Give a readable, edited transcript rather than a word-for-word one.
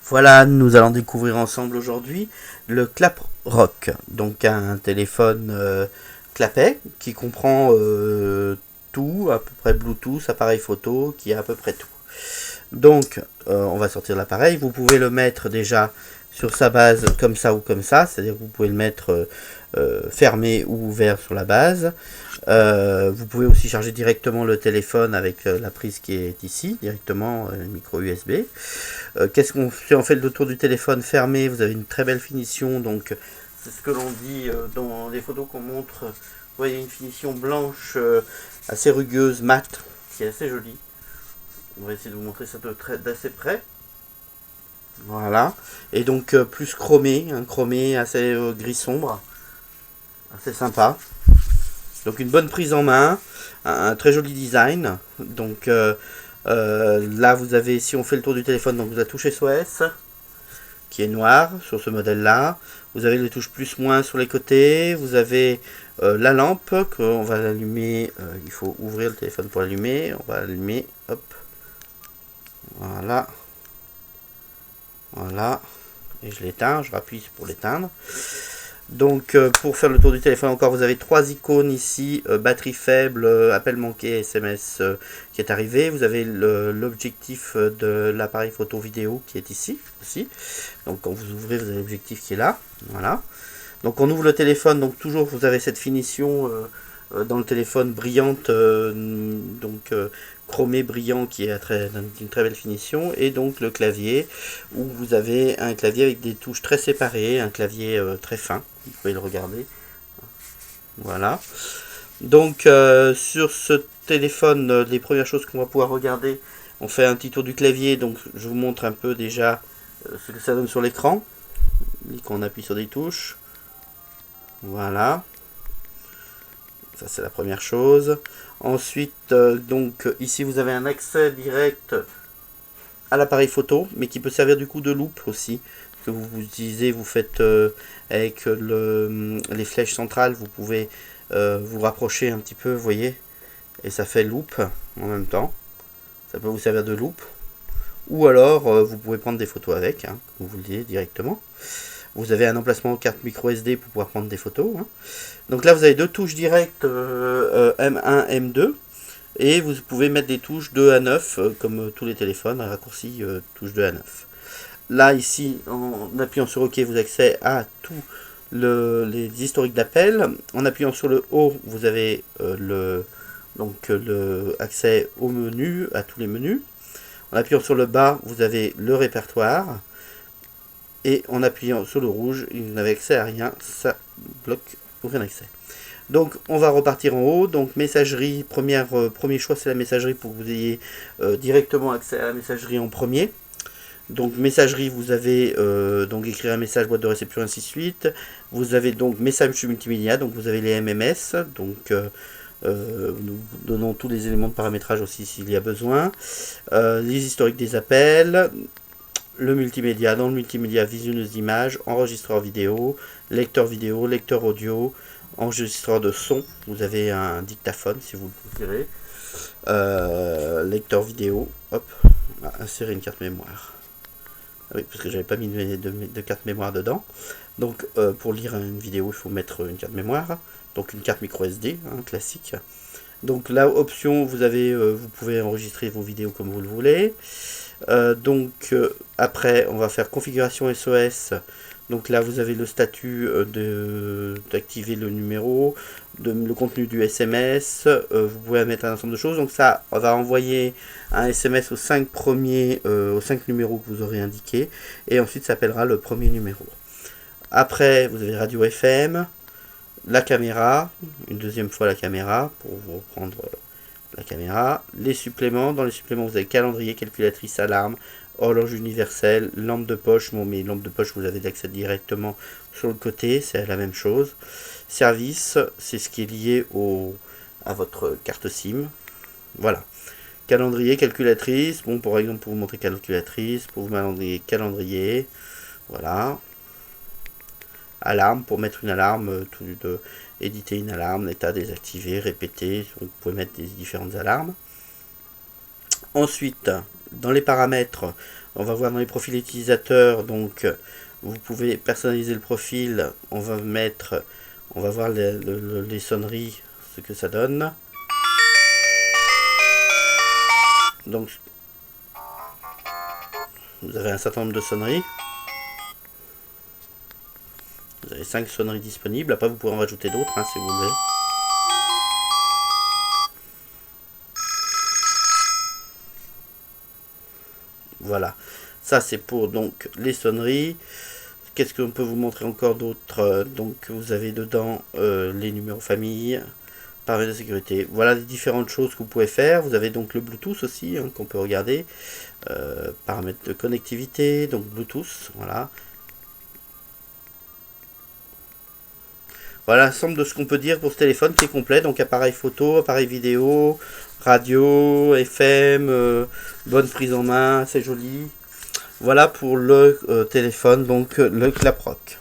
Voilà, nous allons découvrir ensemble aujourd'hui le Clap Rock, donc un téléphone clapet qui comprend tout, à peu près Bluetooth, appareil photo, qui a à peu près tout. Donc, on va sortir l'appareil. Vous pouvez le mettre déjà sur sa base comme ça ou comme ça, c'est-à-dire que vous pouvez le mettre fermé ou ouvert sur la base. Vous pouvez aussi charger directement le téléphone avec la prise qui est ici, directement micro USB. Qu'est-ce qu'on fait? On fait le tour du téléphone fermé, vous avez une très belle finition, donc c'est ce que l'on dit dans les photos qu'on montre. Vous voyez une finition blanche assez rugueuse, mate, qui est assez jolie. On va essayer de vous montrer ça d'assez près. Voilà. Et donc plus chromé, un chromé assez gris sombre, assez sympa. Donc une bonne prise en main, un très joli design. Donc là vous avez, si on fait le tour du téléphone, donc vous avez touche SOS qui est noir sur ce modèle là. Vous avez les touches plus moins sur les côtés. Vous avez la lampe qu'on va l'allumer. Il faut ouvrir le téléphone pour l'allumer. On va l'allumer. Hop. Voilà. Voilà. Et je l'éteins. Je rappuie pour l'éteindre. Donc pour faire le tour du téléphone encore, vous avez trois icônes ici, batterie faible, appel manqué, SMS qui est arrivé. Vous avez l'objectif de l'appareil photo vidéo qui est ici aussi. Donc quand vous ouvrez, vous avez l'objectif qui est là. Voilà. Donc on ouvre le téléphone, donc toujours vous avez cette finition dans le téléphone brillante, chromé brillant qui est d'une très belle finition, et donc le clavier où vous avez un clavier avec des touches très séparées, un clavier très fin, vous pouvez le regarder. Voilà. Donc sur ce téléphone, les premières choses qu'on va pouvoir regarder, on fait un petit tour du clavier, donc je vous montre un peu déjà ce que ça donne sur l'écran. Quand on appuie sur des touches. Voilà. Ça c'est la première chose. Ensuite, donc ici vous avez un accès direct à l'appareil photo, mais qui peut servir du coup de loupe aussi. Que vous utilisez, vous faites avec les flèches centrales, vous pouvez vous rapprocher un petit peu, vous voyez, et ça fait loupe en même temps. Ça peut vous servir de loupe. Ou alors, vous pouvez prendre des photos avec, hein, comme vous le disiez directement. Vous avez un emplacement carte micro SD pour pouvoir prendre des photos. Hein. Donc là, vous avez deux touches directes M1, M2. Et vous pouvez mettre des touches 2 à 9, comme tous les téléphones, un raccourci touche 2 à 9. Là, ici, en appuyant sur OK, vous avez accès à tous les historiques d'appel. En appuyant sur le haut, vous avez le accès au menu, à tous les menus. En appuyant sur le bas, vous avez le répertoire. Et en appuyant sur le rouge, vous n'avez accès à rien, ça bloque aucun accès. Donc on va repartir en haut, donc messagerie, premier choix c'est la messagerie pour que vous ayez directement accès à la messagerie en premier. Donc messagerie, vous avez donc écrire un message, boîte de réception, ainsi de suite. Vous avez donc message multimédia, donc vous avez les MMS, donc nous donnons tous les éléments de paramétrage aussi s'il y a besoin. Les historiques des appels, le multimédia, dans le multimédia, visionneuse d'images, enregistreur vidéo, lecteur audio, enregistreur de son, vous avez un dictaphone si vous le préférez, lecteur vidéo, hop, insérer une carte mémoire. Ah oui, parce que j'avais pas mis de carte mémoire dedans. Donc pour lire une vidéo, il faut mettre une carte mémoire, donc une carte micro SD, hein, classique. Donc là, option, vous pouvez enregistrer vos vidéos comme vous le voulez. Après, on va faire configuration SOS. Donc là, vous avez le statut d'activer le numéro, le contenu du SMS. Vous pouvez mettre un ensemble de choses. Donc ça, on va envoyer un SMS aux 5 premiers, aux 5 numéros que vous aurez indiqués. Et ensuite, ça appellera le premier numéro. Après, vous avez radio FM, la caméra, une deuxième fois la caméra pour vous reprendre la caméra, les suppléments. Dans les suppléments, vous avez calendrier, calculatrice, alarme, horloge universelle, lampe de poche. Bon, mais lampe de poche, vous avez d'accès directement sur le côté, c'est la même chose. Service, c'est ce qui est lié à votre carte SIM. Voilà. Calendrier, calculatrice. Bon, par exemple, pour vous montrer calculatrice, pour vous montrer calendrier. Voilà. Alarme, pour mettre une alarme, éditer une alarme, état désactivé, répéter, vous pouvez mettre des différentes alarmes. Ensuite, dans les paramètres, On va voir dans les profils utilisateurs, donc vous pouvez personnaliser le profil. On va voir les sonneries, ce que ça donne. Donc vous avez un certain nombre de sonneries. Vous avez 5 sonneries disponibles. Après vous pouvez en rajouter d'autres si vous voulez. Voilà, ça c'est pour donc les sonneries. Qu'est-ce qu'on peut vous montrer encore d'autre? Donc vous avez dedans les numéros famille, paramètres de sécurité. Voilà les différentes choses que vous pouvez faire. Vous avez donc le Bluetooth aussi qu'on peut regarder. Paramètres de connectivité, donc Bluetooth, voilà. Voilà l'ensemble de ce qu'on peut dire pour ce téléphone qui est complet. Donc appareil photo, appareil vidéo, radio, FM, bonne prise en main, c'est joli. Voilà pour le téléphone, donc le Klaproc.